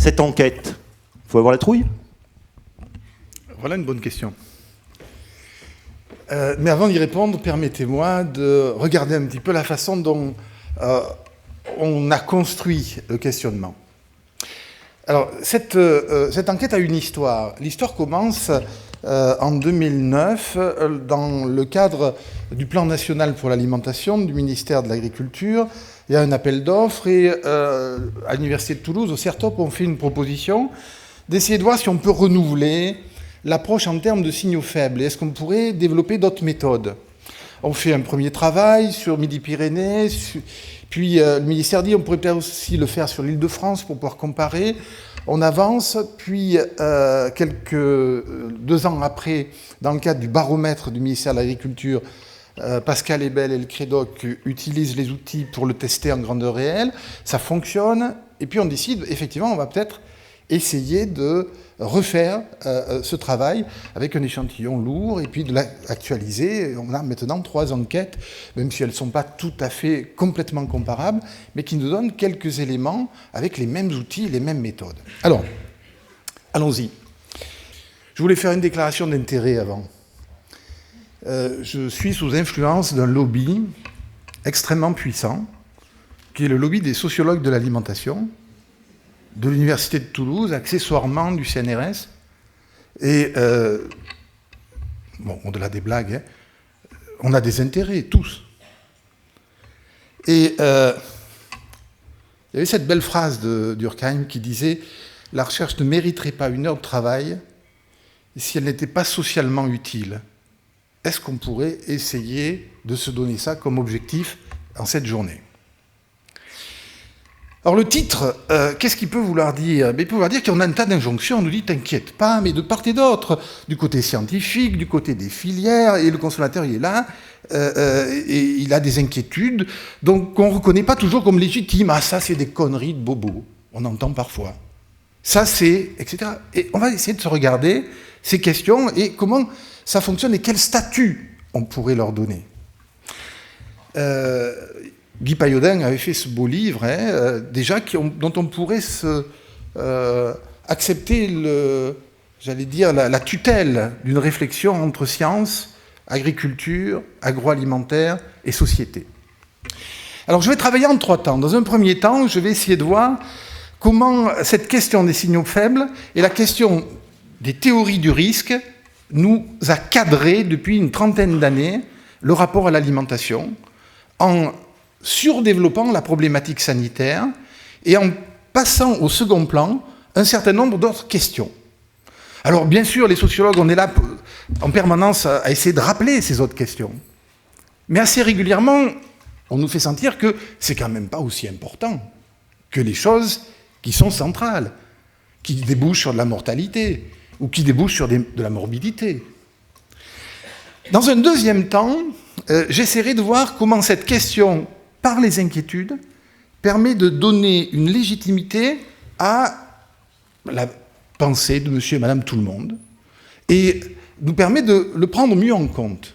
cette enquête? Il faut avoir la trouille? Voilà une bonne question. Mais avant d'y répondre, permettez-moi de regarder un petit peu la façon dont on a construit le questionnement. Alors, cette enquête a une histoire. L'histoire commence en 2009 dans le cadre du plan national pour l'alimentation du ministère de l'Agriculture. Il y a un appel d'offres et à l'Université de Toulouse, au CERTOP, on fait une proposition d'essayer de voir si on peut renouveler l'approche en termes de signaux faibles. Est-ce qu'on pourrait développer d'autres méthodes? On fait un premier travail sur Midi-Pyrénées, puis le ministère dit on pourrait peut-être aussi le faire sur l'Île-de-France pour pouvoir comparer. On avance, puis 2 ans après, dans le cadre du baromètre du ministère de l'Agriculture, Pascal Ebel et le Crédoc utilisent les outils pour le tester en grandeur réelle. Ça fonctionne, et puis on décide, effectivement, on va peut-être essayer de refaire ce travail avec un échantillon lourd et puis de l'actualiser. On a maintenant 3 enquêtes, même si elles ne sont pas tout à fait complètement comparables, mais qui nous donnent quelques éléments avec les mêmes outils et les mêmes méthodes. Alors, allons-y. Je voulais faire une déclaration d'intérêt avant. Je suis sous influence d'un lobby extrêmement puissant, qui est le lobby des sociologues de l'alimentation, de l'Université de Toulouse, accessoirement du CNRS, et, bon, au-delà des blagues, hein, on a des intérêts, tous. Et il y avait cette belle phrase de Durkheim qui disait « La recherche ne mériterait pas une heure de travail si elle n'était pas socialement utile. » Est-ce qu'on pourrait essayer de se donner ça comme objectif en cette journée ? Alors le titre, qu'est-ce qu'il peut vouloir dire ? Il peut vouloir dire qu'on a un tas d'injonctions, on nous dit « t'inquiète pas », mais de part et d'autre, du côté scientifique, du côté des filières, et le consommateur il est là, et il a des inquiétudes, donc on ne reconnaît pas toujours comme légitime. Ah ça c'est des conneries de bobos, on entend parfois. Ça c'est, etc. Et on va essayer de se regarder ces questions et comment ça fonctionne et quel statut on pourrait leur donner. Guy Pailloudin avait fait ce beau livre, déjà, dont on pourrait accepter la tutelle d'une réflexion entre science, agriculture, agroalimentaire et société. Alors je vais travailler en 3 temps. Dans un premier temps, je vais essayer de voir comment cette question des signaux faibles et la question des théories du risque nous a cadré depuis une 30aine d'années le rapport à l'alimentation, en surdéveloppant la problématique sanitaire et en passant au second plan un certain nombre d'autres questions. Alors bien sûr, les sociologues, on est là en permanence à essayer de rappeler ces autres questions. Mais assez régulièrement, on nous fait sentir que c'est quand même pas aussi important que les choses qui sont centrales, qui débouchent sur de la mortalité ou qui débouchent sur de la morbidité. Dans un deuxième temps, j'essaierai de voir comment cette question, par les inquiétudes, permet de donner une légitimité à la pensée de monsieur et madame tout le monde et nous permet de le prendre mieux en compte.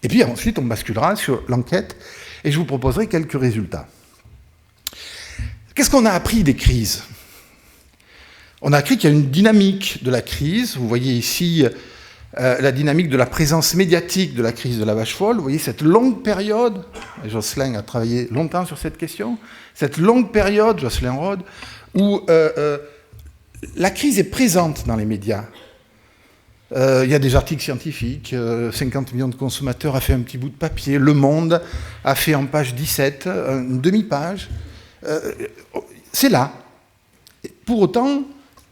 Et puis ensuite, on basculera sur l'enquête et je vous proposerai quelques résultats. Qu'est-ce qu'on a appris des crises ? On a appris qu'il y a une dynamique de la crise. Vous voyez ici la dynamique de la présence médiatique de la crise de la vache folle. Vous voyez cette longue période, Jocelyn a travaillé longtemps sur cette question, cette longue période, Jocelyn Rode, où la crise est présente dans les médias. Il y a des articles scientifiques, 50 millions de consommateurs a fait un petit bout de papier, Le Monde a fait en page 17, une demi-page. C'est là. Pour autant,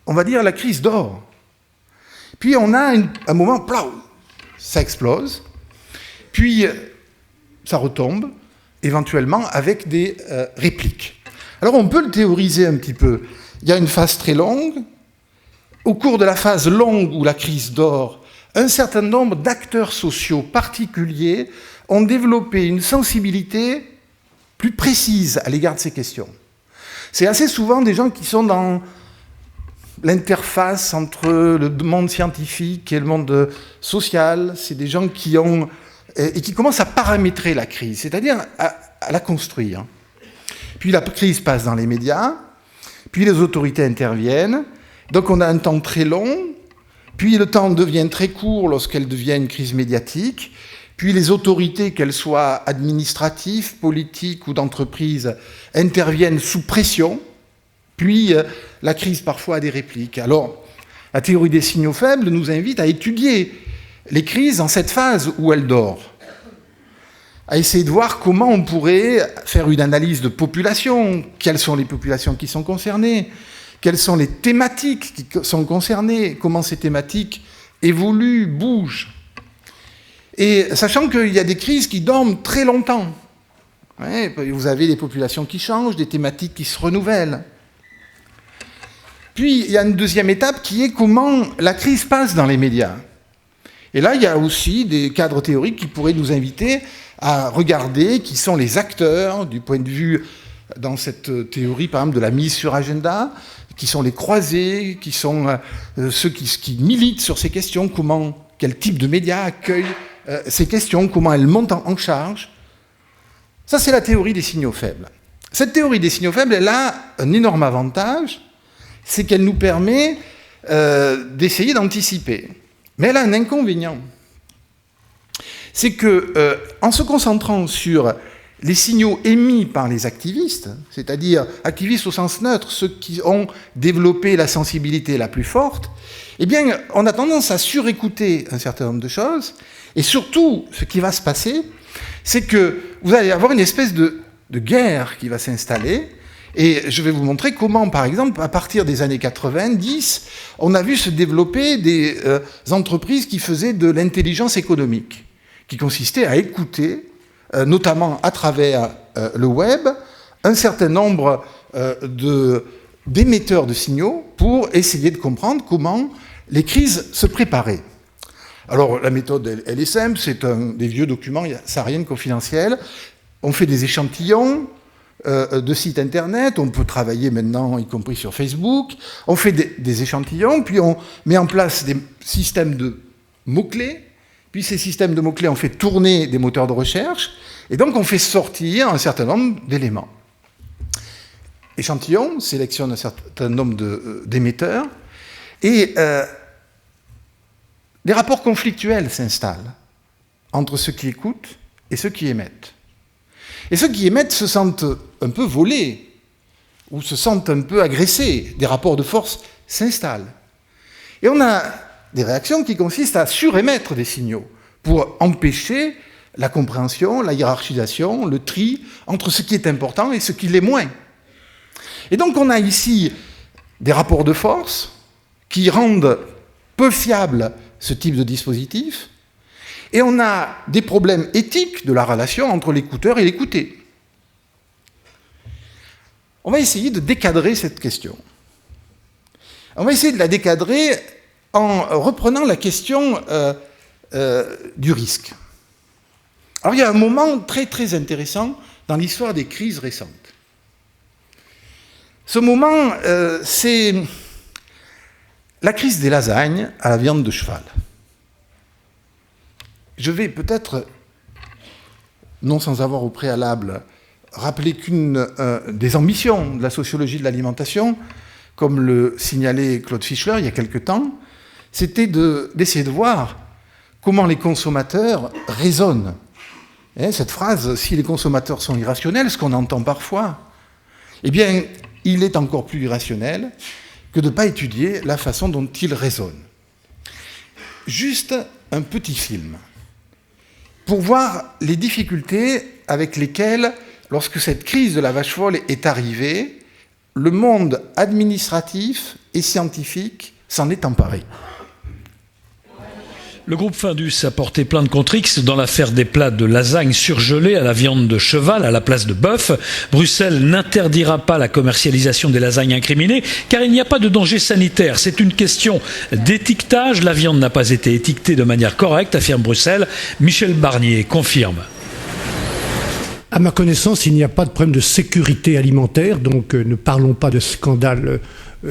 on va dire la crise dort. Puis on a un moment, plau, ça explose, puis ça retombe, éventuellement avec des répliques. Alors on peut le théoriser un petit peu. Il y a une phase très longue. Au cours de la phase longue où la crise dort, un certain nombre d'acteurs sociaux particuliers ont développé une sensibilité plus précise à l'égard de ces questions. C'est assez souvent des gens qui sont dans l'interface entre le monde scientifique et le monde social. C'est des gens qui ont et qui commencent à paramétrer la crise, c'est-à-dire à la construire. Puis la crise passe dans les médias. puis les autorités interviennent, donc on a un temps très long, puis le temps devient très court lorsqu'elle devient une crise médiatique, puis les autorités, qu'elles soient administratives, politiques ou d'entreprise, interviennent sous pression, puis la crise parfois a des répliques. Alors, la théorie des signaux faibles nous invite à étudier les crises en cette phase où elles dorment, à essayer de voir comment on pourrait faire une analyse de population, quelles sont les populations qui sont concernées, quelles sont les thématiques qui sont concernées, comment ces thématiques évoluent, bougent. Et sachant qu'il y a des crises qui dorment très longtemps. Ouais, vous avez des populations qui changent, des thématiques qui se renouvellent. Puis, il y a une deuxième étape qui est comment la crise passe dans les médias. Et là, il y a aussi des cadres théoriques qui pourraient nous inviter à regarder qui sont les acteurs du point de vue, dans cette théorie, par exemple, de la mise sur agenda, qui sont les croisés, qui sont ceux qui militent sur ces questions, quel type de médias accueillent ces questions, comment elles montent en charge. Ça, c'est la théorie des signaux faibles. Cette théorie des signaux faibles, elle a un énorme avantage, c'est qu'elle nous permet d'essayer d'anticiper. Mais elle a un inconvénient. C'est que, en se concentrant sur les signaux émis par les activistes, c'est-à-dire activistes au sens neutre, ceux qui ont développé la sensibilité la plus forte, eh bien, on a tendance à surécouter un certain nombre de choses. Et surtout, ce qui va se passer, c'est que vous allez avoir une espèce de guerre qui va s'installer. Et je vais vous montrer comment, par exemple, à partir des années 90, on a vu se développer des entreprises qui faisaient de l'intelligence économique, qui consistait à écouter, notamment à travers le web, un certain nombre d'émetteurs de signaux pour essayer de comprendre comment les crises se préparaient. Alors, la méthode, elle est simple, c'est des vieux documents, ça n'a rien de confidentiel. On fait des échantillons de sites internet, on peut travailler maintenant, y compris sur Facebook, on fait des échantillons, puis on met en place des systèmes de mots-clés, puis ces systèmes de mots-clés, on fait tourner des moteurs de recherche, et donc on fait sortir un certain nombre d'éléments. Échantillon sélectionne un certain nombre d'émetteurs, et des rapports conflictuels s'installent entre ceux qui écoutent et ceux qui émettent. Et ceux qui émettent se sentent un peu volés, ou se sentent un peu agressés, des rapports de force s'installent. Et on a des réactions qui consistent à surémettre des signaux pour empêcher la compréhension, la hiérarchisation, le tri entre ce qui est important et ce qui l'est moins. Et donc on a ici des rapports de force qui rendent peu fiable ce type de dispositif, et on a des problèmes éthiques de la relation entre l'écouteur et l'écouté. On va essayer de décadrer cette question. On va essayer de la décadrer en reprenant la question du risque. Alors il y a un moment très très intéressant dans l'histoire des crises récentes. Ce moment, c'est la crise des lasagnes à la viande de cheval. Je vais peut-être, non sans avoir au préalable, rappeler qu'une des ambitions de la sociologie de l'alimentation, comme le signalait Claude Fischler il y a quelque temps, c'était d'essayer de voir comment les consommateurs raisonnent. Et cette phrase, si les consommateurs sont irrationnels, ce qu'on entend parfois, eh bien, il est encore plus irrationnel que de ne pas étudier la façon dont ils raisonnent. Juste un petit film pour voir les difficultés avec lesquelles, lorsque cette crise de la vache folle est arrivée, le monde administratif et scientifique s'en est emparé. Le groupe Findus a porté plainte contre X dans l'affaire des plats de lasagne surgelés à la viande de cheval à la place de bœuf. Bruxelles n'interdira pas la commercialisation des lasagnes incriminées car il n'y a pas de danger sanitaire. C'est une question d'étiquetage. La viande n'a pas été étiquetée de manière correcte, affirme Bruxelles. Michel Barnier confirme. À ma connaissance, il n'y a pas de problème de sécurité alimentaire, donc ne parlons pas de scandale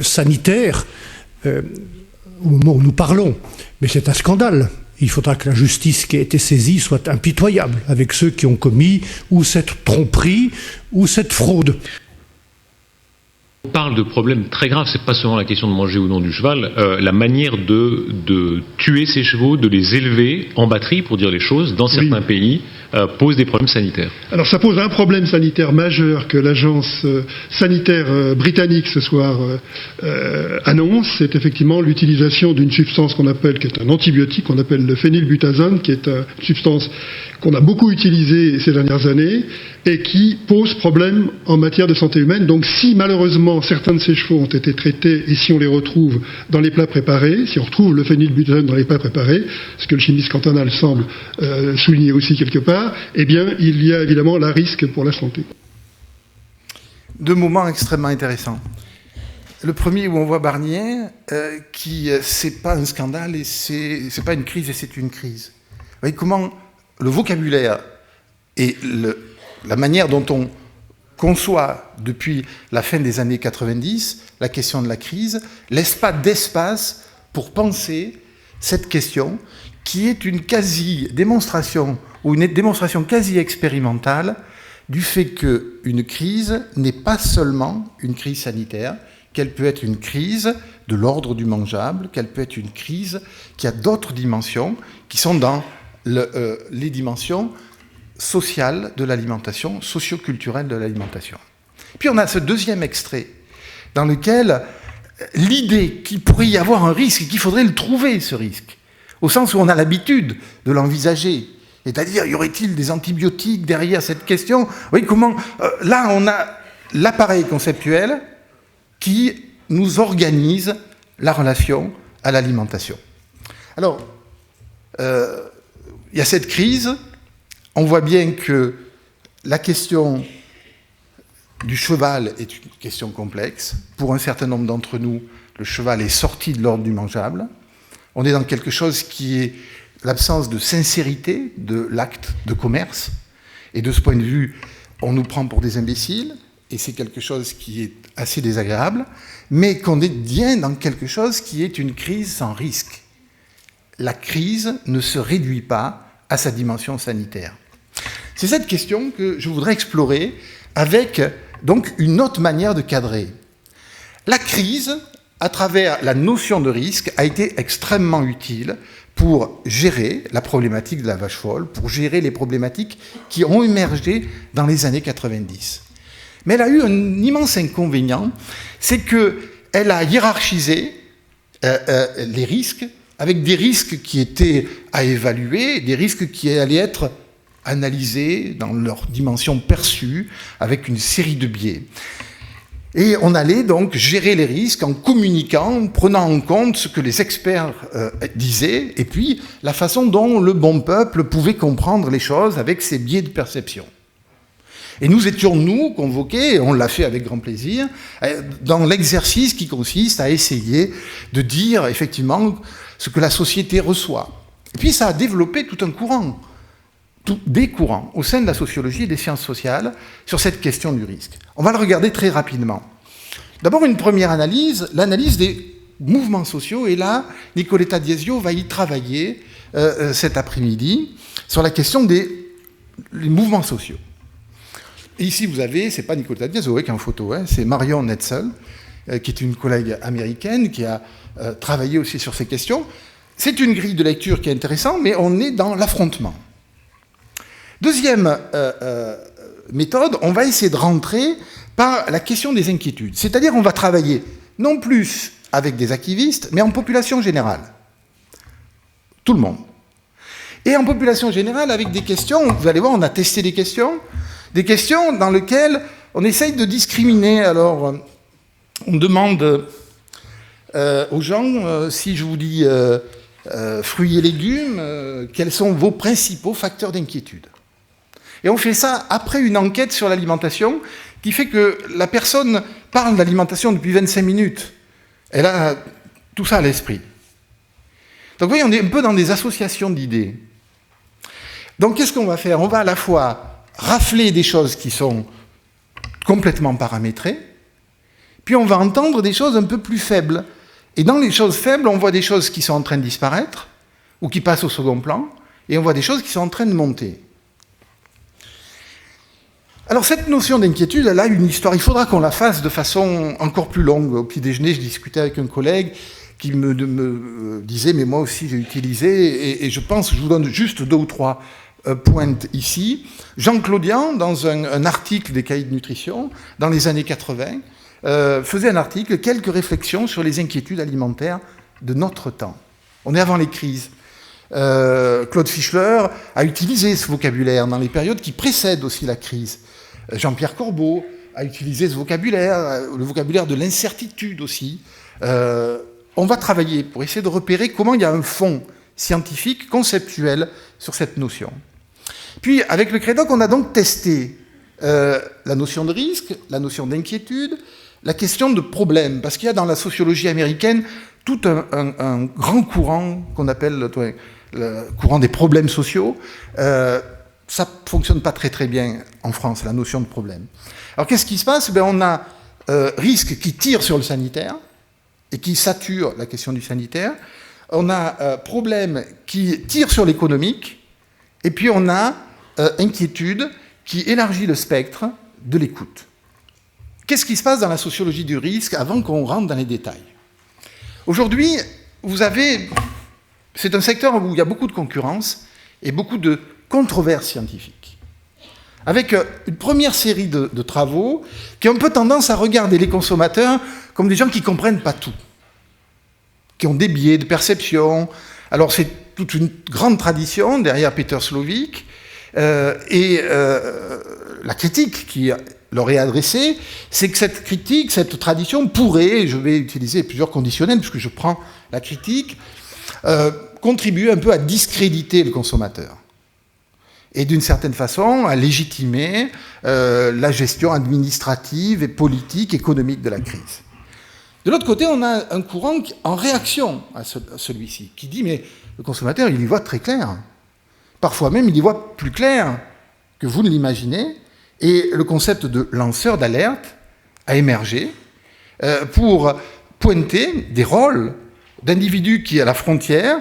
sanitaire au moment où nous parlons. Mais c'est un scandale. Il faudra que la justice qui a été saisie soit impitoyable avec ceux qui ont commis ou cette tromperie ou cette fraude. On parle de problèmes très graves, c'est pas seulement la question de manger ou non du cheval, la manière de tuer ces chevaux, de les élever en batterie, pour dire les choses, dans certains pays, pose des problèmes sanitaires. Alors ça pose un problème sanitaire majeur que l'agence sanitaire britannique ce soir annonce, c'est effectivement l'utilisation d'une substance qui est un antibiotique, qu'on appelle le phénylbutazone, qui est une substance qu'on a beaucoup utilisée ces dernières années et qui pose problème en matière de santé humaine. Donc si malheureusement certains de ces chevaux ont été traités et si on les retrouve dans les plats préparés, si on retrouve le phénylbutazone dans les plats préparés, ce que le chimiste cantonal semble souligner aussi quelque part, eh bien il y a évidemment la risque pour la santé. Deux moments extrêmement intéressants. Le premier où on voit Barnier, c'est pas un scandale et c'est pas une crise et c'est une crise. Vous voyez comment le vocabulaire et la manière dont on conçoit depuis la fin des années 90 la question de la crise laisse pas d'espace pour penser cette question qui est une quasi-démonstration ou une démonstration quasi-expérimentale du fait qu'une crise n'est pas seulement une crise sanitaire, qu'elle peut être une crise de l'ordre du mangeable, qu'elle peut être une crise qui a d'autres dimensions qui sont dans les dimensions sociales de l'alimentation, socio-culturelles de l'alimentation. Puis on a ce deuxième extrait dans lequel l'idée qu'il pourrait y avoir un risque et qu'il faudrait le trouver, ce risque, au sens où on a l'habitude de l'envisager, c'est-à-dire y aurait-il des antibiotiques derrière cette question? Vous voyez comment là on a l'appareil conceptuel qui nous organise la relation à l'alimentation. Alors, il y a cette crise, on voit bien que la question du cheval est une question complexe. Pour un certain nombre d'entre nous, le cheval est sorti de l'ordre du mangeable. On est dans quelque chose qui est l'absence de sincérité de l'acte de commerce. Et de ce point de vue, on nous prend pour des imbéciles, et c'est quelque chose qui est assez désagréable, mais qu'on est bien dans quelque chose qui est une crise sans risque. La crise ne se réduit pas à sa dimension sanitaire. C'est cette question que je voudrais explorer avec donc une autre manière de cadrer. La crise, à travers la notion de risque, a été extrêmement utile pour gérer la problématique de la vache folle, pour gérer les problématiques qui ont émergé dans les années 90. Mais elle a eu un immense inconvénient, c'est qu'elle a hiérarchisé les risques avec des risques qui étaient à évaluer, des risques qui allaient être analysés dans leur dimension perçue, avec une série de biais. Et on allait donc gérer les risques en communiquant, en prenant en compte ce que les experts disaient, et puis la façon dont le bon peuple pouvait comprendre les choses avec ses biais de perception. Et nous étions, nous, convoqués, et on l'a fait avec grand plaisir, dans l'exercice qui consiste à essayer de dire, effectivement, ce que la société reçoit. Et puis ça a développé tout un courant, des courants au sein de la sociologie et des sciences sociales sur cette question du risque. On va le regarder très rapidement. D'abord, une première analyse, l'analyse des mouvements sociaux, et là, Nicoletta Diezio va y travailler cet après-midi sur la question des mouvements sociaux. Et ici, vous avez, c'est pas Nicoletta Diezio qui est en photo, c'est Marion Netzel, qui est une collègue américaine qui a travaillé aussi sur ces questions. C'est une grille de lecture qui est intéressante, mais on est dans l'affrontement. Deuxième méthode, on va essayer de rentrer par la question des inquiétudes. C'est-à-dire, on va travailler non plus avec des activistes, mais en population générale. Tout le monde. Et en population générale, avec des questions, vous allez voir, on a testé des questions dans lesquelles on essaye de discriminer. Alors, on demande aux gens, si je vous dis fruits et légumes, quels sont vos principaux facteurs d'inquiétude? Et on fait ça après une enquête sur l'alimentation qui fait que la personne parle d'alimentation depuis 25 minutes. Elle a tout ça à l'esprit. Donc vous voyez, on est un peu dans des associations d'idées. Donc qu'est-ce qu'on va faire? On va à la fois rafler des choses qui sont complètement paramétrées, puis on va entendre des choses un peu plus faibles. Et dans les choses faibles, on voit des choses qui sont en train de disparaître, ou qui passent au second plan, et on voit des choses qui sont en train de monter. Alors cette notion d'inquiétude, elle a une histoire. Il faudra qu'on la fasse de façon encore plus longue. Au petit déjeuner, je discutais avec un collègue qui me disait, mais moi aussi j'ai utilisé, et je pense, je vous donne juste 2 ou 3 pointes ici. Jean Claudian, dans un article des Cahiers de nutrition, dans les années 80, faisait un article, quelques réflexions sur les inquiétudes alimentaires de notre temps. On est avant les crises. Claude Fischler a utilisé ce vocabulaire dans les périodes qui précèdent aussi la crise. Jean-Pierre Corbeau a utilisé ce vocabulaire, le vocabulaire de l'incertitude aussi. On va travailler pour essayer de repérer comment il y a un fond scientifique, conceptuel sur cette notion. Puis, avec le CREDOC, on a donc testé la notion de risque, la notion d'inquiétude, la question de problème, parce qu'il y a dans la sociologie américaine tout un grand courant qu'on appelle le courant des problèmes sociaux. Ça ne fonctionne pas très très bien en France, la notion de problème. Alors qu'est-ce qui se passe ? On a risque qui tire sur le sanitaire et qui sature la question du sanitaire. On a problème qui tire sur l'économique. Et puis on a inquiétude qui élargit le spectre de l'écoute. Qu'est-ce qui se passe dans la sociologie du risque avant qu'on rentre dans les détails ? Aujourd'hui, c'est un secteur où il y a beaucoup de concurrence et beaucoup de controverses scientifiques. Avec une première série de travaux qui ont un peu tendance à regarder les consommateurs comme des gens qui ne comprennent pas tout, qui ont des biais de perception. Alors c'est toute une grande tradition derrière Peter Slovic, et la critique qui leur est adressée, c'est que cette critique, cette tradition pourrait, je vais utiliser plusieurs conditionnels puisque je prends la critique, contribuer un peu à discréditer le consommateur et d'une certaine façon à légitimer la gestion administrative et politique, économique de la crise. De l'autre côté, on a un courant en réaction à celui-ci, qui dit mais le consommateur, il y voit très clair. Parfois même, il y voit plus clair que vous ne l'imaginez. Et le concept de lanceur d'alerte a émergé pour pointer des rôles d'individus qui, à la frontière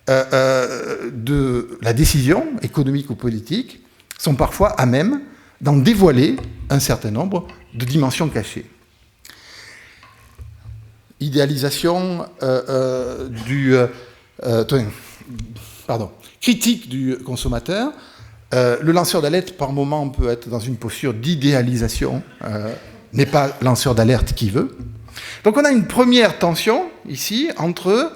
de la décision économique ou politique, sont parfois à même d'en dévoiler un certain nombre de dimensions cachées. Idéalisation critique du consommateur. Le lanceur d'alerte, par moment, peut être dans une posture d'idéalisation, n'est pas lanceur d'alerte qui veut. Donc on a une première tension, ici, entre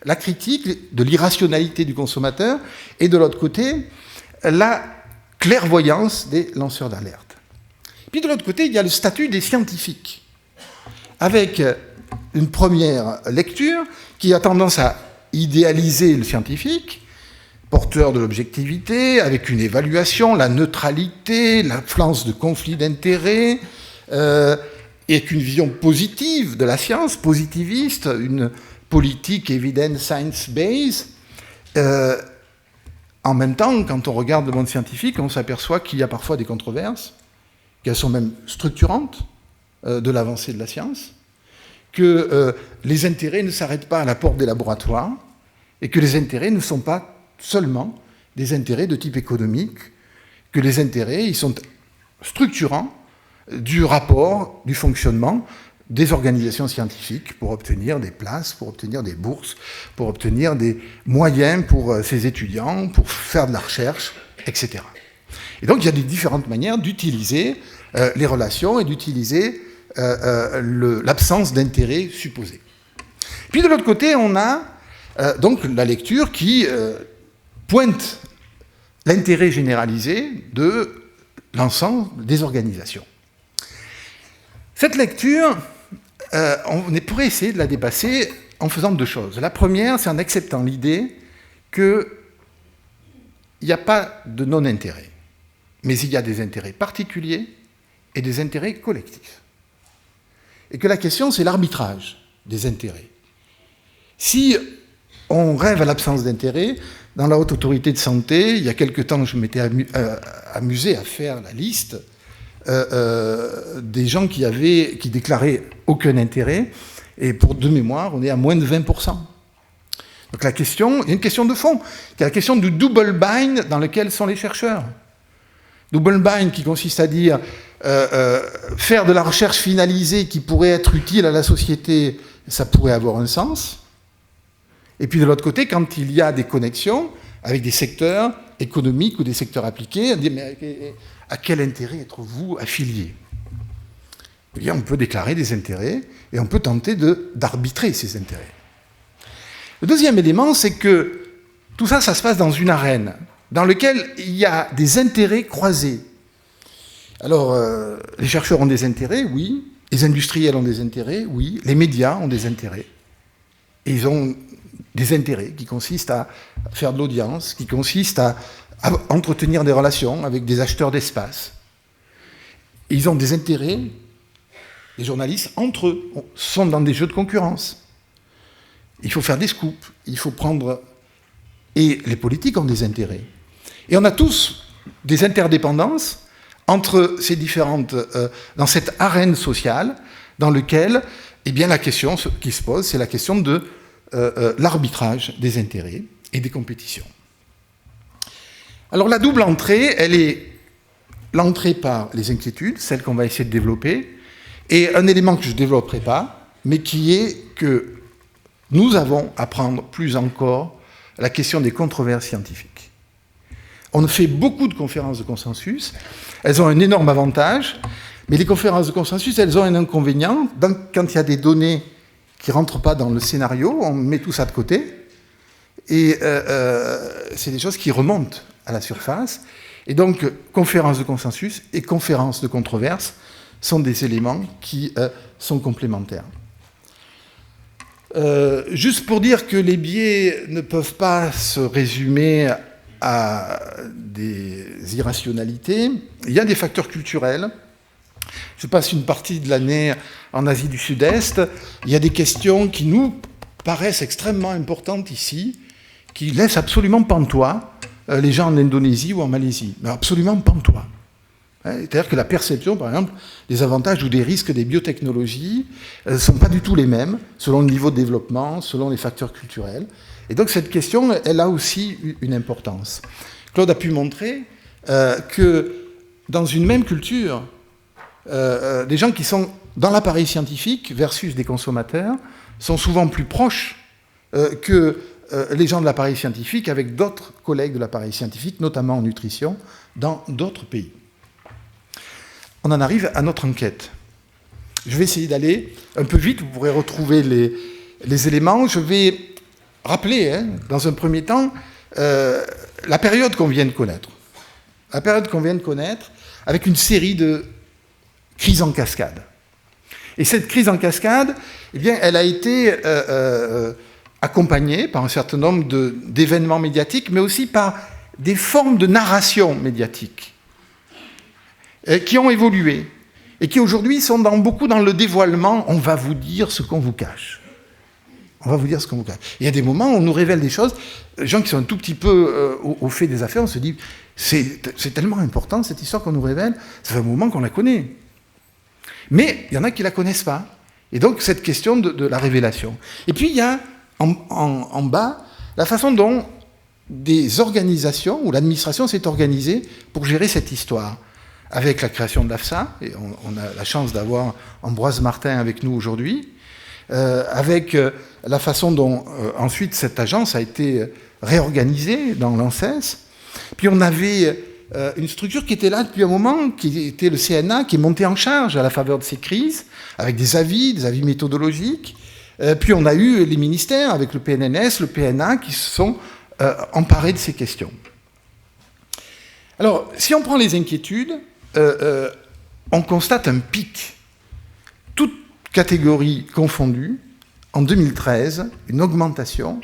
la critique de l'irrationalité du consommateur et, de l'autre côté, la clairvoyance des lanceurs d'alerte. Puis, de l'autre côté, il y a le statut des scientifiques, avec une première lecture qui a tendance à idéaliser le scientifique, porteur de l'objectivité, avec une évaluation, la neutralité, l'absence de conflit d'intérêts, et avec une vision positive de la science, positiviste, une politique evidence science-based. En même temps, quand on regarde le monde scientifique, on s'aperçoit qu'il y a parfois des controverses, qu'elles sont même structurantes de l'avancée de la science, que les intérêts ne s'arrêtent pas à la porte des laboratoires, et que les intérêts ne sont pas seulement des intérêts de type économique, que les intérêts, ils sont structurants du rapport, du fonctionnement des organisations scientifiques pour obtenir des places, pour obtenir des bourses, pour obtenir des moyens pour ces étudiants, pour faire de la recherche, etc. Et donc il y a des différentes manières d'utiliser les relations et d'utiliser l'absence d'intérêt supposé. Puis de l'autre côté, on a donc la lecture qui pointe l'intérêt généralisé de l'ensemble des organisations. Cette lecture, on pourrait essayer de la dépasser en faisant 2 choses. La première, c'est en acceptant l'idée qu'il n'y a pas de non-intérêt, mais il y a des intérêts particuliers et des intérêts collectifs. Et que la question, c'est l'arbitrage des intérêts. Si on rêve à l'absence d'intérêt, dans la Haute Autorité de Santé, il y a quelque temps, je m'étais amusé à faire la liste des gens qui déclaraient aucun intérêt, et pour de mémoire, on est à moins de 20%. Donc la question, il y a une question de fond, qui est la question du double bind dans lequel sont les chercheurs. Double bind qui consiste à dire faire de la recherche finalisée qui pourrait être utile à la société, ça pourrait avoir un sens. Et puis de l'autre côté, quand il y a des connexions avec des secteurs économiques ou des secteurs appliqués, on dit mais à quel intérêt êtes-vous affilié? Eh bien, on peut déclarer des intérêts et on peut tenter d'arbitrer ces intérêts. Le deuxième élément, c'est que tout ça, ça se passe dans une arène dans laquelle il y a des intérêts croisés. Alors, les chercheurs ont des intérêts, oui. Les industriels ont des intérêts, oui. Les médias ont des intérêts. Et ils ont des intérêts qui consistent à faire de l'audience, qui consistent à entretenir des relations avec des acheteurs d'espace. Et ils ont des intérêts, les journalistes, entre eux, sont dans des jeux de concurrence. Il faut faire des scoops, il faut prendre... Et les politiques ont des intérêts. Et on a tous des interdépendances entre ces différentes... dans cette arène sociale dans laquelle, eh bien, la question qui se pose, c'est la question de l'arbitrage des intérêts et des compétitions. Alors la double entrée, elle est l'entrée par les inquiétudes, celle qu'on va essayer de développer, et un élément que je ne développerai pas, mais qui est que nous avons à prendre plus encore la question des controverses scientifiques. On fait beaucoup de conférences de consensus, elles ont un énorme avantage, mais les conférences de consensus, elles ont un inconvénient. Quand il y a des données qui ne rentrent pas dans le scénario, on met tout ça de côté, et c'est des choses qui remontent à la surface. Et donc, conférences de consensus et conférences de controverse sont des éléments qui sont complémentaires. Juste pour dire que les biais ne peuvent pas se résumer à des irrationalités, il y a des facteurs culturels. Je passe une partie de l'année en Asie du Sud-Est, il y a des questions qui nous paraissent extrêmement importantes ici, qui laissent absolument pantois les gens en Indonésie ou en Malaisie, mais absolument pantois. C'est-à-dire que la perception, par exemple, des avantages ou des risques des biotechnologies ne sont pas du tout les mêmes, selon le niveau de développement, selon les facteurs culturels. Et donc cette question, elle a aussi une importance. Claude a pu montrer que dans une même culture, des gens qui sont dans l'appareil scientifique versus des consommateurs sont souvent plus proches que les gens de l'appareil scientifique avec d'autres collègues de l'appareil scientifique, notamment en nutrition, dans d'autres pays. On en arrive à notre enquête. Je vais essayer d'aller un peu vite, vous pourrez retrouver les éléments. Je vais rappeler, dans un premier temps, la période qu'on vient de connaître. La période qu'on vient de connaître avec une série de crises en cascade. Et cette crise en cascade, eh bien, elle a été accompagnée par un certain nombre d'événements médiatiques, mais aussi par des formes de narration médiatique qui ont évolué et qui aujourd'hui sont beaucoup dans le dévoilement. On va vous dire ce qu'on vous cache. On va vous dire ce qu'on vous cache. Il y a des moments où on nous révèle des choses, les gens qui sont un tout petit peu au fait des affaires, on se dit c'est tellement important cette histoire qu'on nous révèle, ça fait un moment qu'on la connaît. Mais il y en a qui ne la connaissent pas. Et donc cette question de la révélation. Et puis il y a en bas la façon dont des organisations ou l'administration s'est organisée pour gérer cette histoire. Avec la création de l'AFSA, et on a la chance d'avoir Ambroise Martin avec nous aujourd'hui, avec la façon dont ensuite cette agence a été réorganisée dans l'ANSES. Puis on avait une structure qui était là depuis un moment, qui était le CNA, qui est monté en charge à la faveur de ces crises, avec des avis méthodologiques. Puis on a eu les ministères, avec le PNNS, le PNA, qui se sont emparés de ces questions. Alors, si on prend les inquiétudes, on constate un pic, toutes catégories confondues, en 2013, une augmentation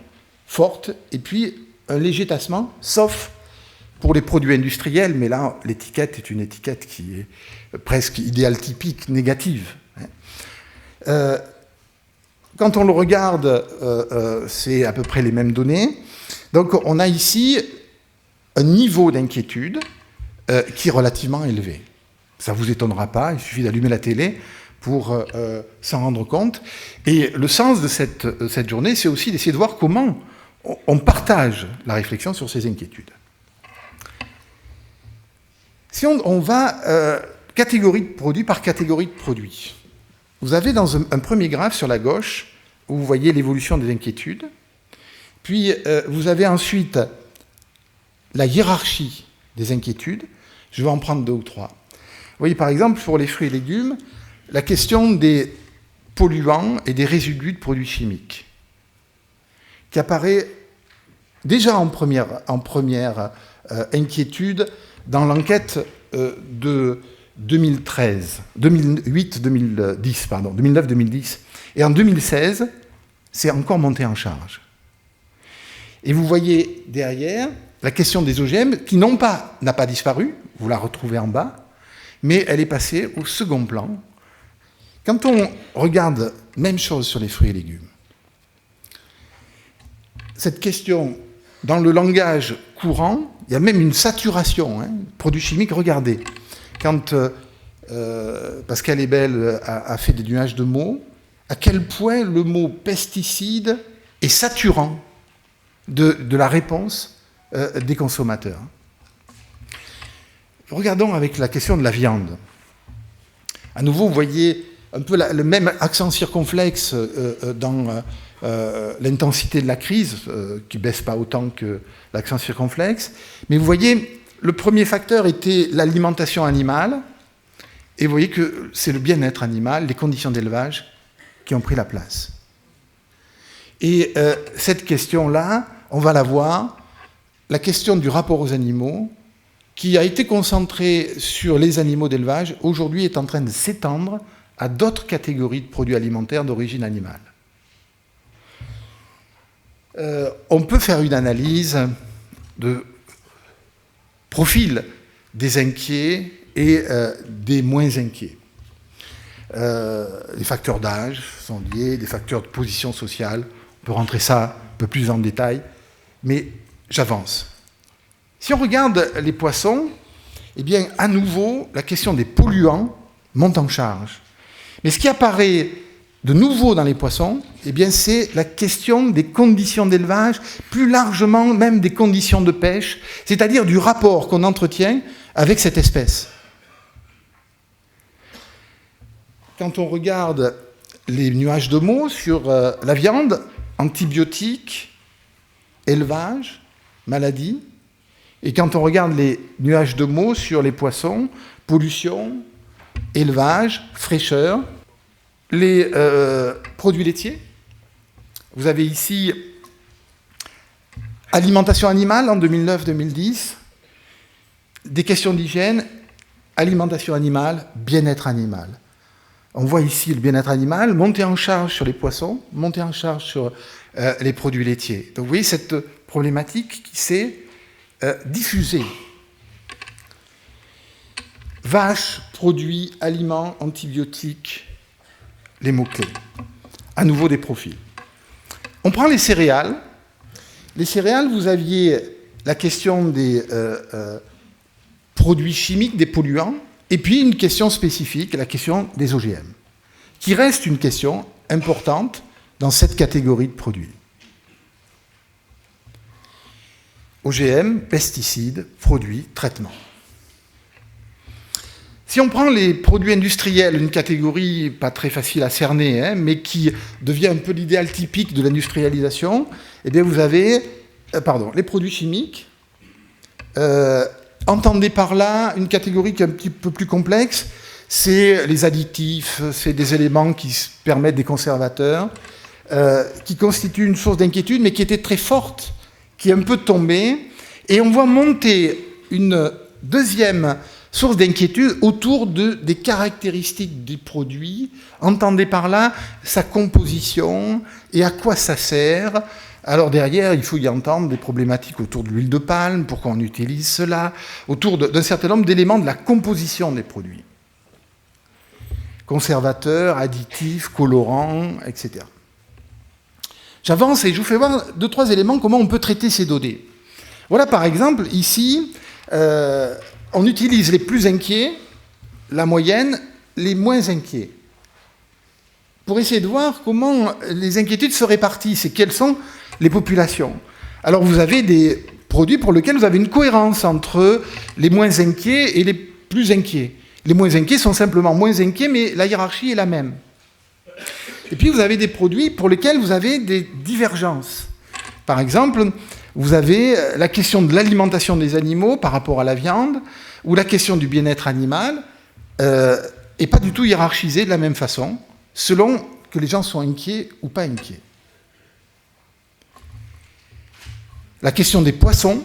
forte, et puis un léger tassement, sauf pour les produits industriels, mais là, l'étiquette est une étiquette qui est presque idéal typique, négative. Quand on le regarde, c'est à peu près les mêmes données. Donc on a ici un niveau d'inquiétude qui est relativement élevé. Ça ne vous étonnera pas, il suffit d'allumer la télé pour s'en rendre compte. Et le sens de cette journée, c'est aussi d'essayer de voir comment on partage la réflexion sur ces inquiétudes. Si on va catégorie de produits par catégorie de produits, vous avez dans un premier graphe sur la gauche, où vous voyez l'évolution des inquiétudes, puis vous avez ensuite la hiérarchie des inquiétudes. Je vais en prendre 2 ou 3. Vous voyez par exemple pour les fruits et légumes, la question des polluants et des résidus de produits chimiques, qui apparaît déjà en première inquiétude dans l'enquête de 2009-2010. Et en 2016, c'est encore monté en charge. Et vous voyez derrière la question des OGM, qui n'a pas disparu, vous la retrouvez en bas, mais elle est passée au second plan. Quand on regarde, même chose sur les fruits et légumes, cette question, dans le langage courant, il y a même une saturation, produits chimiques, regardez. Quand Pascal Ebel a fait des nuages de mots, à quel point le mot pesticide est saturant de la réponse des consommateurs. Regardons avec la question de la viande. À nouveau, vous voyez un peu le même accent circonflexe dans l'intensité de la crise, qui ne baisse pas autant que l'accent circonflexe. Mais vous voyez, le premier facteur était l'alimentation animale, et vous voyez que c'est le bien-être animal, les conditions d'élevage qui ont pris la place. Et cette question-là, on va la voir, la question du rapport aux animaux, qui a été concentrée sur les animaux d'élevage, aujourd'hui est en train de s'étendre à d'autres catégories de produits alimentaires d'origine animale. On peut faire une analyse de profil des inquiets et des moins inquiets. Les facteurs d'âge sont liés, des facteurs de position sociale. On peut rentrer ça un peu plus en détail, mais j'avance. Si on regarde les poissons, eh bien, à nouveau, la question des polluants monte en charge. Mais ce qui apparaît de nouveau dans les poissons, eh bien, c'est la question des conditions d'élevage, plus largement même des conditions de pêche, c'est-à-dire du rapport qu'on entretient avec cette espèce. Quand on regarde les nuages de mots sur la viande, antibiotiques, élevage, maladie, et quand on regarde les nuages de mots sur les poissons, pollution, élevage, fraîcheur, les produits laitiers, vous avez ici alimentation animale en 2009-2010, des questions d'hygiène, alimentation animale, bien-être animal. On voit ici le bien-être animal, monter en charge sur les poissons, monter en charge sur les produits laitiers. Donc vous voyez cette problématique qui s'est diffusée. Vaches, produits, aliments, antibiotiques, les mots-clés. À nouveau des profils. On prend les céréales. Les céréales, vous aviez la question des produits chimiques, des polluants, et puis une question spécifique, la question des OGM, qui reste une question importante dans cette catégorie de produits. OGM, pesticides, produits, traitements. Si on prend les produits industriels, une catégorie pas très facile à cerner, mais qui devient un peu l'idéal typique de l'industrialisation, eh bien vous avez les produits chimiques. Entendez par là une catégorie qui est un petit peu plus complexe, c'est les additifs, c'est des éléments qui permettent des conservateurs, qui constituent une source d'inquiétude, mais qui était très forte, qui est un peu tombée, et on voit monter une deuxième source d'inquiétude autour des caractéristiques du produit. Entendez par là sa composition et à quoi ça sert. Alors derrière, il faut y entendre des problématiques autour de l'huile de palme, pourquoi on utilise cela, autour d'un certain nombre d'éléments de la composition des produits. Conservateurs, additifs, colorants, etc. J'avance et je vous fais voir 2-3 éléments comment on peut traiter ces données. Voilà par exemple, ici, on utilise les plus inquiets, la moyenne, les moins inquiets, pour essayer de voir comment les inquiétudes se répartissent et quelles sont les populations. Alors vous avez des produits pour lesquels vous avez une cohérence entre les moins inquiets et les plus inquiets. Les moins inquiets sont simplement moins inquiets, mais la hiérarchie est la même. Et puis vous avez des produits pour lesquels vous avez des divergences. Par exemple, vous avez la question de l'alimentation des animaux par rapport à la viande, ou la question du bien-être animal, et pas du tout hiérarchisée de la même façon, selon que les gens sont inquiets ou pas inquiets. La question des poissons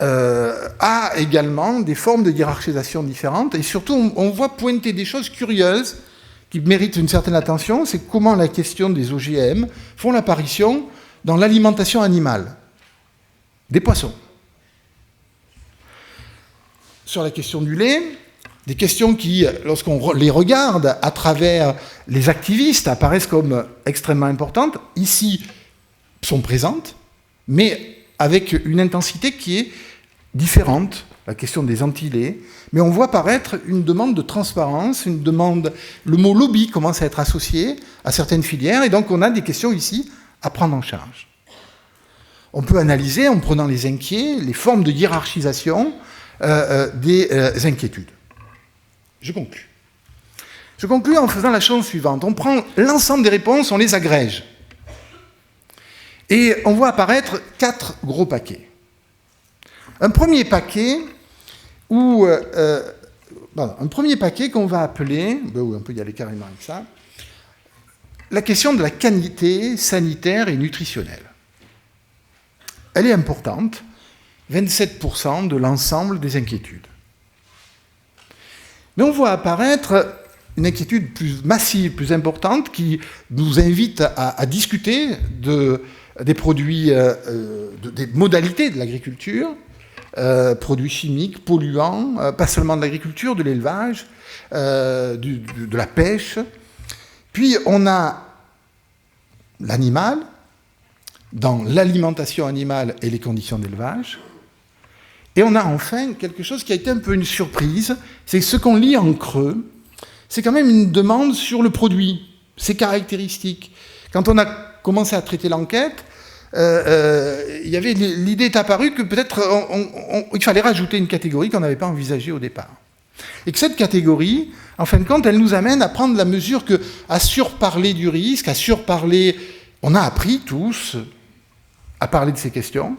a également des formes de hiérarchisation différentes, et surtout on voit pointer des choses curieuses qui méritent une certaine attention, c'est comment la question des OGM font l'apparition dans l'alimentation animale des poissons. Sur la question du lait, des questions qui, lorsqu'on les regarde à travers les activistes, apparaissent comme extrêmement importantes, ici sont présentes, mais avec une intensité qui est différente, la question des anti-laits, mais on voit apparaître une demande de transparence, une demande, le mot lobby commence à être associé à certaines filières, et donc on a des questions ici à prendre en charge. On peut analyser, en prenant les inquiets, les formes de hiérarchisation des inquiétudes. Je conclus. Je conclus en faisant la chose suivante. On prend l'ensemble des réponses, on les agrège. Et on voit apparaître 4 gros paquets. Un premier paquet qu'on va appeler, on peut y aller carrément avec ça, la question de la qualité sanitaire et nutritionnelle. Elle est importante, 27% de l'ensemble des inquiétudes. Mais on voit apparaître une inquiétude plus massive, plus importante, qui nous invite à discuter des produits, des modalités de l'agriculture, produits chimiques, polluants, pas seulement de l'agriculture, de l'élevage, de la pêche. Puis on a l'animal, dans l'alimentation animale et les conditions d'élevage. Et on a enfin quelque chose qui a été un peu une surprise, c'est ce qu'on lit en creux, c'est quand même une demande sur le produit, ses caractéristiques. Quand on a commencé à traiter l'enquête, l'idée est apparue que peut-être il fallait rajouter une catégorie qu'on n'avait pas envisagée au départ. Et que cette catégorie, en fin de compte, elle nous amène à prendre la mesure qu'à surparler du risque, à surparler... On a appris tous à parler de ces questions,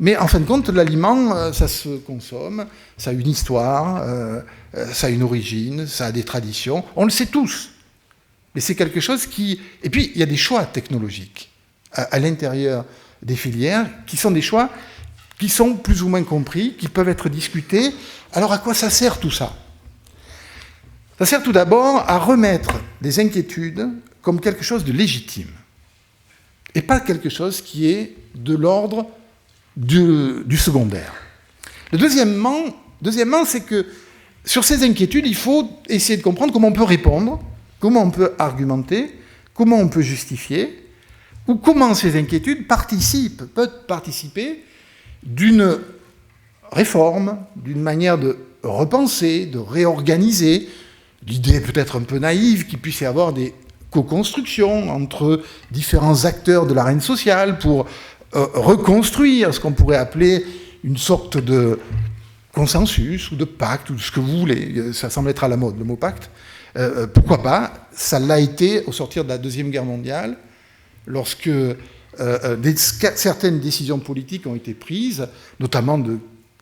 mais en fin de compte, l'aliment, ça se consomme, ça a une histoire, ça a une origine, ça a des traditions, on le sait tous. Mais c'est quelque chose qui... Et puis, il y a des choix technologiques à l'intérieur des filières, qui sont des choix qui sont plus ou moins compris, qui peuvent être discutés. Alors, à quoi ça sert tout ça ? Ça sert tout d'abord à remettre des inquiétudes comme quelque chose de légitime, et pas quelque chose qui est de l'ordre du secondaire. Deuxièmement, c'est que sur ces inquiétudes, il faut essayer de comprendre comment on peut répondre, comment on peut argumenter, comment on peut justifier, ou comment ces inquiétudes peuvent participer d'une réforme, d'une manière de repenser, de réorganiser. L'idée peut-être un peu naïve qu'il puisse y avoir des co-constructions entre différents acteurs de l'arène sociale pour reconstruire ce qu'on pourrait appeler une sorte de consensus ou de pacte, ou ce que vous voulez. Ça semble être à la mode, le mot pacte. Pourquoi pas ? Ça l'a été au sortir de la Deuxième Guerre mondiale, lorsque certaines décisions politiques ont été prises, notamment de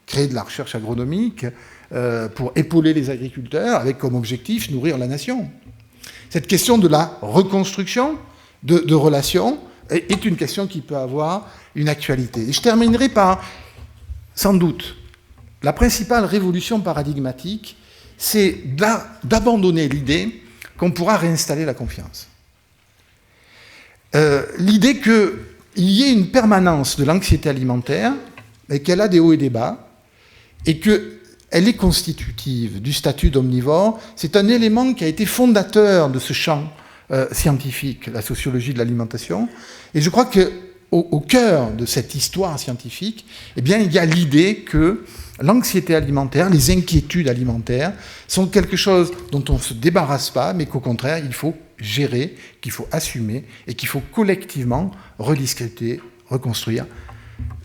créer de la recherche agronomique pour épauler les agriculteurs, avec comme objectif nourrir la nation. Cette question de la reconstruction de relations est une question qui peut avoir une actualité. Et je terminerai par, sans doute, la principale révolution paradigmatique, c'est d'abandonner l'idée qu'on pourra réinstaller la confiance. L'idée qu'il y ait une permanence de l'anxiété alimentaire, et qu'elle a des hauts et des bas, et qu'elle est constitutive du statut d'omnivore, c'est un élément qui a été fondateur de ce champ scientifique, la sociologie de l'alimentation. Et je crois qu'au cœur de cette histoire scientifique, eh bien, il y a l'idée que l'anxiété alimentaire, les inquiétudes alimentaires, sont quelque chose dont on ne se débarrasse pas, mais qu'au contraire, il faut gérer, qu'il faut assumer, et qu'il faut collectivement rediscuter, reconstruire.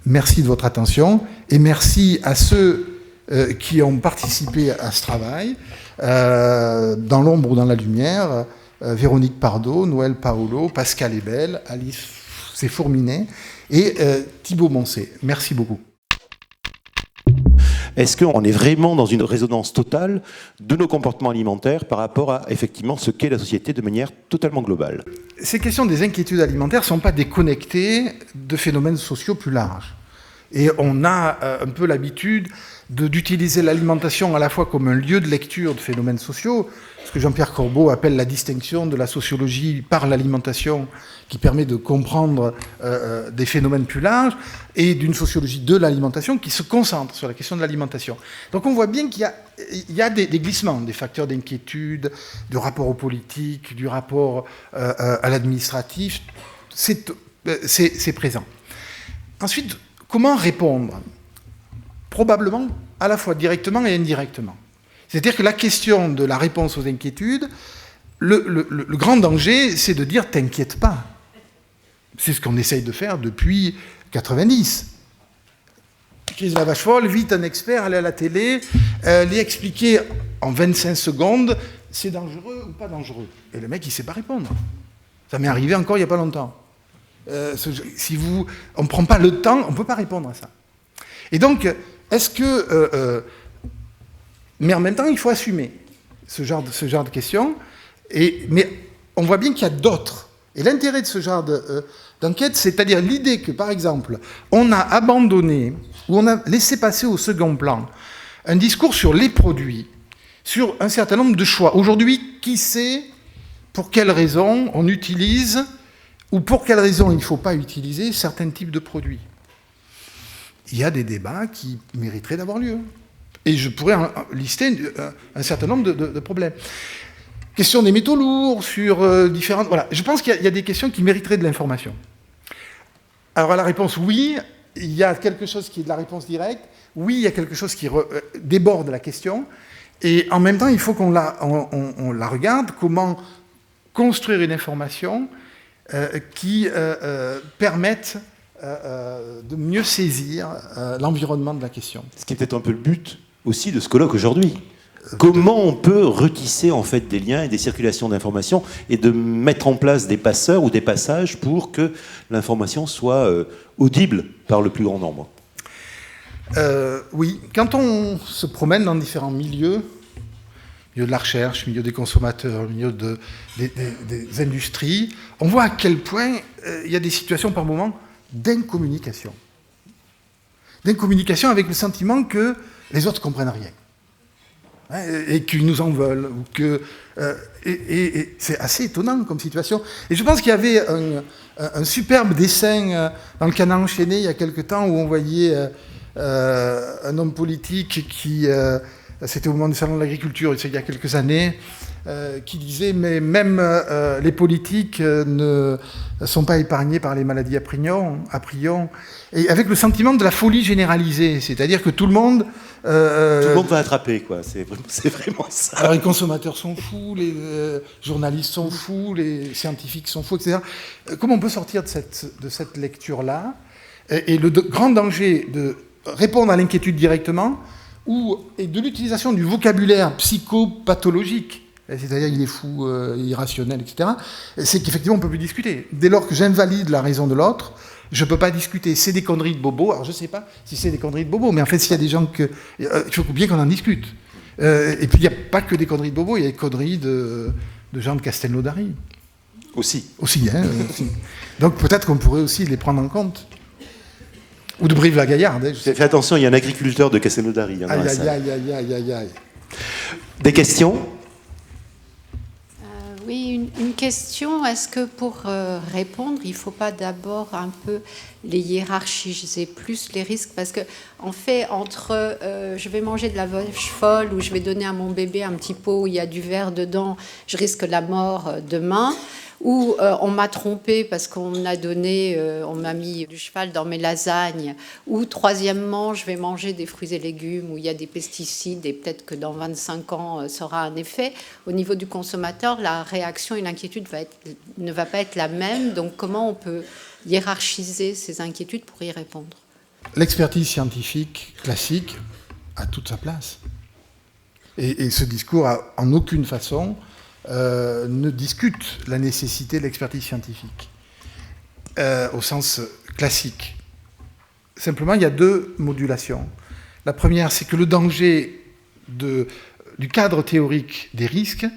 Merci de votre attention et merci à ceux qui ont participé à ce travail, dans l'ombre ou dans la lumière, Véronique Pardo, Noël Paolo, Pascal Ebel, Alice Fourminet et Thibaut Moncé. Merci beaucoup. Est-ce qu'on est vraiment dans une résonance totale de nos comportements alimentaires par rapport à, effectivement, ce qu'est la société de manière totalement globale? Ces questions des inquiétudes alimentaires ne sont pas déconnectées de phénomènes sociaux plus larges. Et on a un peu l'habitude d'utiliser l'alimentation à la fois comme un lieu de lecture de phénomènes sociaux, ce que Jean-Pierre Corbeau appelle la distinction de la sociologie par l'alimentation, qui permet de comprendre des phénomènes plus larges, et d'une sociologie de l'alimentation qui se concentre sur la question de l'alimentation. Donc on voit bien qu'il y a des glissements, des facteurs d'inquiétude, de rapport aux politiques, du rapport à l'administratif, c'est présent. Ensuite, comment répondre ? Probablement à la fois directement et indirectement. C'est-à-dire que la question de la réponse aux inquiétudes, le grand danger, c'est de dire « t'inquiète pas ». C'est ce qu'on essaye de faire depuis 90. Chryse la vache folle, vite un expert, aller à la télé, lui expliquer en 25 secondes c'est dangereux ou pas dangereux. Et le mec, il ne sait pas répondre. Ça m'est arrivé encore il n'y a pas longtemps. Si on ne prend pas le temps, on ne peut pas répondre à ça. Et donc, est-ce que... mais en même temps, il faut assumer ce genre de questions. Mais on voit bien qu'il y a d'autres. Et l'intérêt de ce genre d'enquête, c'est-à-dire l'idée que, par exemple, on a abandonné, ou on a laissé passer au second plan, un discours sur les produits, sur un certain nombre de choix. Aujourd'hui, qui sait pour quelles raisons on utilise, ou pour quelles raisons il ne faut pas utiliser certains types de produits? Il y a des débats qui mériteraient d'avoir lieu. Et je pourrais lister un certain nombre de problèmes. Question des métaux lourds, sur différentes... Voilà, je pense qu'il y a des questions qui mériteraient de l'information. Alors à la réponse, oui, il y a quelque chose qui est de la réponse directe. Oui, il y a quelque chose qui déborde la question. Et en même temps, il faut qu'on la regarde, comment construire une information qui permette de mieux saisir l'environnement de la question. Ce qui est peut-être un peu le but aussi de ce colloque aujourd'hui. Comment on peut retisser en fait des liens et des circulations d'informations et de mettre en place des passeurs ou des passages pour que l'information soit audible par le plus grand nombre? Oui, quand on se promène dans différents milieux de la recherche, milieu des consommateurs, milieu des industries, on voit à quel point il y a des situations par moment d'incommunication. D'incommunication avec le sentiment que les autres ne comprennent rien. Et qu'ils nous en veulent. Et c'est assez étonnant comme situation. Et je pense qu'il y avait un superbe dessin dans le Canard enchaîné il y a quelque temps où on voyait un homme politique qui... c'était au moment du Salon de l'Agriculture, il y a quelques années, qui disait « Mais même les politiques ne sont pas épargnés par les maladies à prions. » Et avec le sentiment de la folie généralisée, c'est-à-dire que tout le monde... tout le monde va attraper, quoi. C'est vraiment ça. Alors les consommateurs sont fous, les journalistes sont fous, les scientifiques sont fous, etc. Comment on peut sortir de cette lecture-là? Et le grand danger de répondre à l'inquiétude directement, et de l'utilisation du vocabulaire psychopathologique, c'est-à-dire il est fou, irrationnel, etc., c'est qu'effectivement on ne peut plus discuter. Dès lors que j'invalide la raison de l'autre, je ne peux pas discuter. C'est des conneries de bobo. Alors je ne sais pas si c'est des conneries de bobo, mais en fait s'il y a des gens il faut bien qu'on en discute. Et puis il n'y a pas que des conneries de bobo, il y a des conneries de gens de Castelnaudary. Aussi, aussi. Donc peut-être qu'on pourrait aussi les prendre en compte. Ou de Brive-la-Gaillarde. Fais attention, il y a un agriculteur de Castelnaudary. Aïe. Des questions? Oui, une question. Est-ce que pour répondre, il ne faut pas d'abord un peu les hiérarchiser plus les risques? Parce que en fait, entre je vais manger de la vache folle ou je vais donner à mon bébé un petit pot où il y a du verre dedans, je risque la mort demain. Ou on m'a trompé parce qu'on m'a mis du cheval dans mes lasagnes. Ou troisièmement, je vais manger des fruits et légumes où il y a des pesticides et peut-être que dans 25 ans, ça aura un effet. Au niveau du consommateur, la réaction et l'inquiétude ne va pas être la même. Donc comment on peut hiérarchiser ces inquiétudes pour y répondre? l'expertise scientifique classique a toute sa place. Et ce discours, en aucune façon, ne discute la nécessité de l'expertise scientifique, au sens classique. Simplement, il y a deux modulations. La première, c'est que le danger du cadre théorique des risques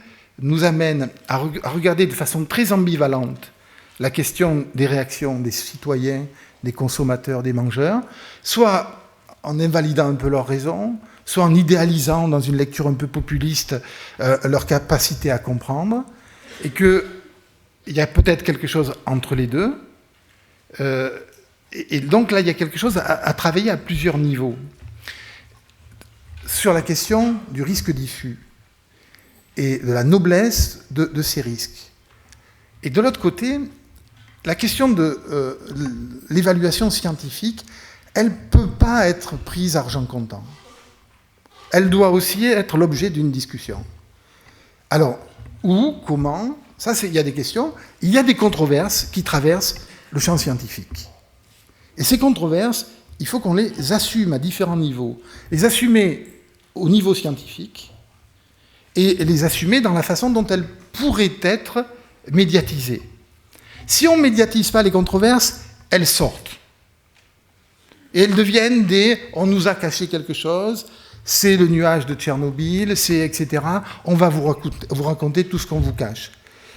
nous amène à regarder de façon très ambivalente la question des réactions des citoyens, des consommateurs, des mangeurs, soit en invalidant un peu leurs raisons, soit en idéalisant dans une lecture un peu populiste leur capacité à comprendre, et qu'il y a peut-être quelque chose entre les deux. Et donc là, il y a quelque chose à travailler à plusieurs niveaux. Sur la question du risque diffus et de la noblesse de ces risques. Et de l'autre côté, la question de l'évaluation scientifique, elle ne peut pas être prise argent comptant. Elle doit aussi être l'objet d'une discussion. Alors, où, comment, ça, il y a des questions. Il y a des controverses qui traversent le champ scientifique. Et ces controverses, il faut qu'on les assume à différents niveaux. Les assumer au niveau scientifique et les assumer dans la façon dont elles pourraient être médiatisées. Si on ne médiatise pas les controverses, elles sortent. Et elles deviennent on nous a caché quelque chose, c'est le nuage de Tchernobyl, c'est etc. On va vous raconter tout ce qu'on vous cache.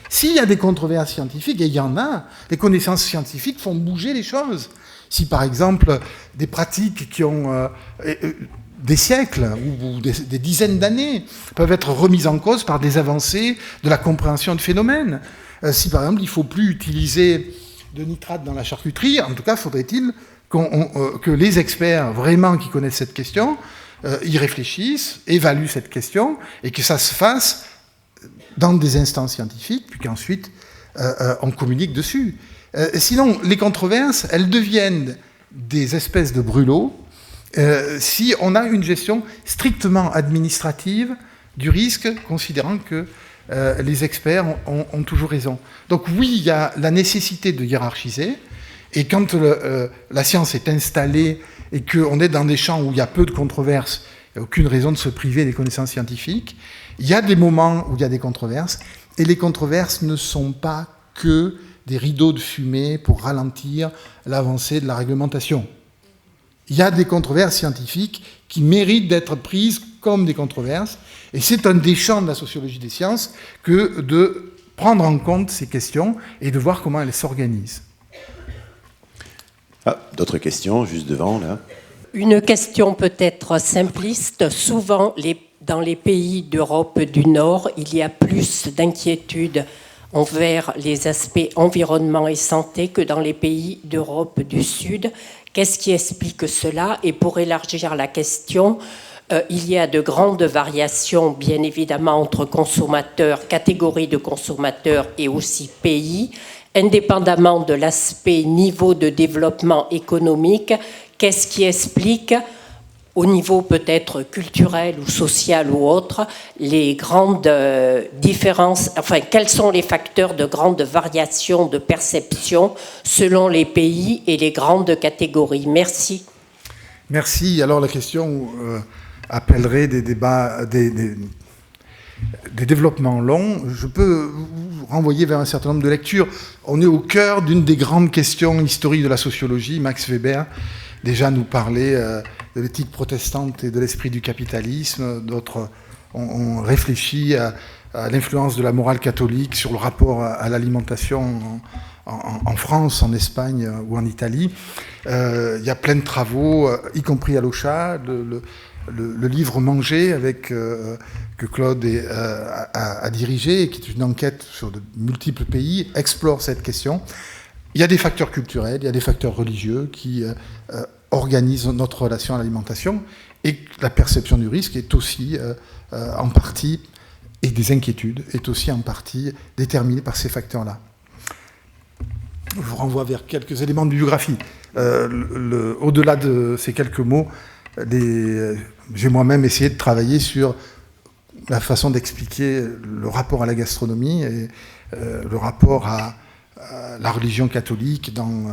S'il y a des controverses scientifiques, et il y en a, les connaissances scientifiques font bouger les choses. Si par exemple, des pratiques qui ont des siècles ou des dizaines d'années peuvent être remises en cause par des avancées de la compréhension de phénomènes. Si par exemple, il ne faut plus utiliser de nitrate dans la charcuterie, en tout cas, faudrait-il que les experts vraiment qui connaissent cette question y réfléchissent, évaluent cette question, et que ça se fasse dans des instances scientifiques, puis qu'ensuite on communique dessus. Sinon, les controverses, elles deviennent des espèces de brûlots si on a une gestion strictement administrative du risque, considérant que les experts ont toujours raison. Donc oui, il y a la nécessité de hiérarchiser, et quand la science est installée et qu'on est dans des champs où il y a peu de controverses, il n'y a aucune raison de se priver des connaissances scientifiques, il y a des moments où il y a des controverses, et les controverses ne sont pas que des rideaux de fumée pour ralentir l'avancée de la réglementation. Il y a des controverses scientifiques qui méritent d'être prises comme des controverses, et c'est un des champs de la sociologie des sciences que de prendre en compte ces questions et de voir comment elles s'organisent. Ah, d'autres questions, juste devant, là. Une question peut-être simpliste. Souvent, dans les pays d'Europe du Nord, il y a plus d'inquiétude envers les aspects environnement et santé que dans les pays d'Europe du Sud. Qu'est-ce qui explique cela? Et pour élargir la question, il y a de grandes variations, bien évidemment, entre consommateurs, catégories de consommateurs et aussi pays. Indépendamment de l'aspect niveau de développement économique, qu'est-ce qui explique, au niveau peut-être culturel ou social ou autre, les grandes différences, enfin, quels sont les facteurs de grande variation de perception selon les pays et les grandes catégories? Merci. Merci. Alors la question appellerait des débats, des développements longs. Je peux vous renvoyer vers un certain nombre de lectures. On est au cœur d'une des grandes questions historiques de la sociologie. Max Weber déjà nous parlait de l'éthique protestante et de l'esprit du capitalisme. D'autres ont réfléchi à l'influence de la morale catholique sur le rapport à l'alimentation en France, en Espagne ou en Italie. Il y a plein de travaux, y compris à l'OCHA, le livre Manger que Claude a dirigé, et qui est une enquête sur de multiples pays, explore cette question. Il y a des facteurs culturels, il y a des facteurs religieux qui organisent notre relation à l'alimentation, et la perception du risque est aussi en partie, et des inquiétudes, est aussi en partie déterminée par ces facteurs-là. Je vous renvoie vers quelques éléments de biographie. Au-delà de ces quelques mots, j'ai moi-même essayé de travailler sur la façon d'expliquer le rapport à la gastronomie et le rapport à la religion catholique dans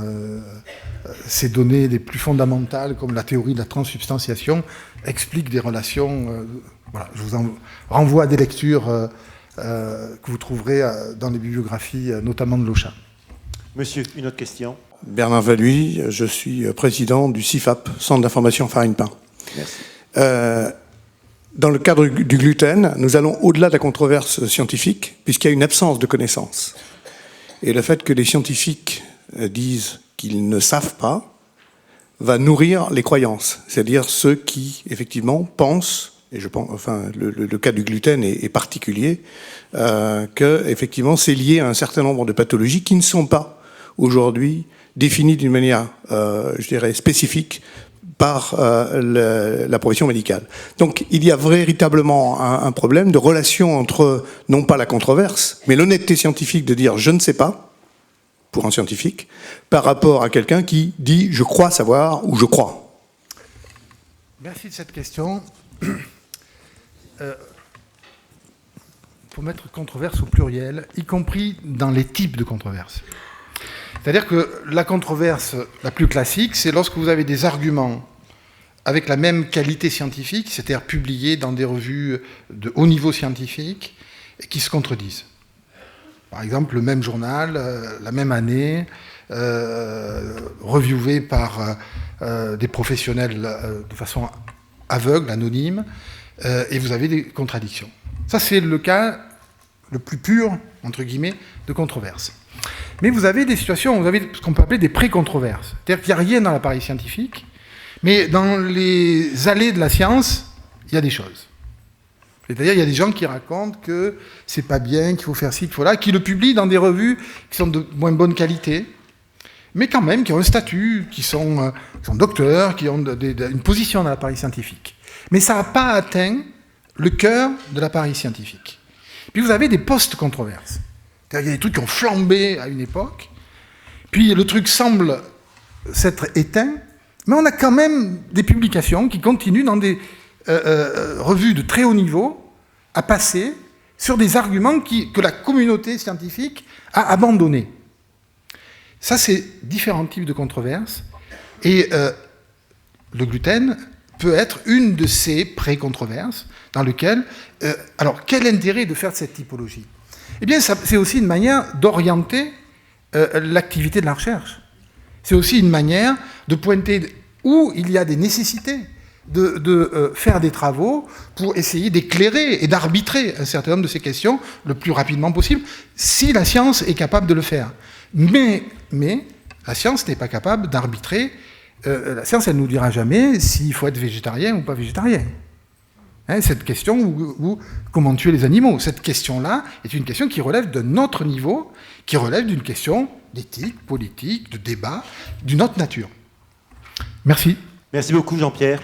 ses données les plus fondamentales, comme la théorie de la transsubstantiation, explique des relations. Voilà, je vous en renvoie à des lectures que vous trouverez dans les bibliographies, notamment de Lochat. Monsieur, une autre question. Bernard Valuy, je suis président du CIFAP, Centre d'information farine-pain. Merci. Dans le cadre du gluten, nous allons au-delà de la controverse scientifique, puisqu'il y a une absence de connaissances. Et le fait que les scientifiques disent qu'ils ne savent pas va nourrir les croyances, c'est-à-dire ceux qui, effectivement, pensent, et je pense, enfin, le cas du gluten est particulier, que, effectivement, c'est lié à un certain nombre de pathologies qui ne sont pas, aujourd'hui, définies d'une manière, je dirais, spécifique par la profession médicale. Donc il y a véritablement un problème de relation entre, non pas la controverse, mais l'honnêteté scientifique de dire « je ne sais pas », pour un scientifique, par rapport à quelqu'un qui dit « je crois savoir » ou « je crois ». Merci de cette question. Pour mettre controverse au pluriel, y compris dans les types de controverses. C'est-à-dire que la controverse la plus classique, c'est lorsque vous avez des arguments avec la même qualité scientifique, c'est-à-dire publiés dans des revues de haut niveau scientifique, et qui se contredisent. Par exemple, le même journal, la même année, reviewé par des professionnels de façon aveugle, anonyme, et vous avez des contradictions. Ça, c'est le cas le plus pur, entre guillemets, de controverse. Mais vous avez des situations où vous avez ce qu'on peut appeler des pré-controverses. C'est-à-dire qu'il n'y a rien dans l'appareil scientifique, mais dans les allées de la science, il y a des choses. C'est-à-dire qu'il y a des gens qui racontent que c'est pas bien, qu'il faut faire ci, qu'il faut là, qui le publient dans des revues qui sont de moins bonne qualité, mais quand même qui ont un statut, qui sont docteurs, qui ont une position dans l'appareil scientifique. Mais ça n'a pas atteint le cœur de l'appareil scientifique. Puis vous avez des post-controverses. C'est-à-dire qu'il y a des trucs qui ont flambé à une époque, puis le truc semble s'être éteint, mais on a quand même des publications qui continuent dans des revues de très haut niveau à passer sur des arguments que la communauté scientifique a abandonnés. Ça, c'est différents types de controverses, et le gluten peut être une de ces pré-controverses dans lesquelles... alors, quel intérêt de faire de cette typologie ? Eh bien, c'est aussi une manière d'orienter l'activité de la recherche. C'est aussi une manière de pointer où il y a des nécessités de faire des travaux pour essayer d'éclairer et d'arbitrer un certain nombre de ces questions le plus rapidement possible, si la science est capable de le faire. Mais la science n'est pas capable d'arbitrer. La science, elle ne nous dira jamais s'il faut être végétarien ou pas végétarien. Hein, cette question, ou comment tuer les animaux, cette question-là est une question qui relève d'un autre niveau, qui relève d'une question d'éthique, politique, de débat, d'une autre nature. Merci. Merci beaucoup, Jean-Pierre.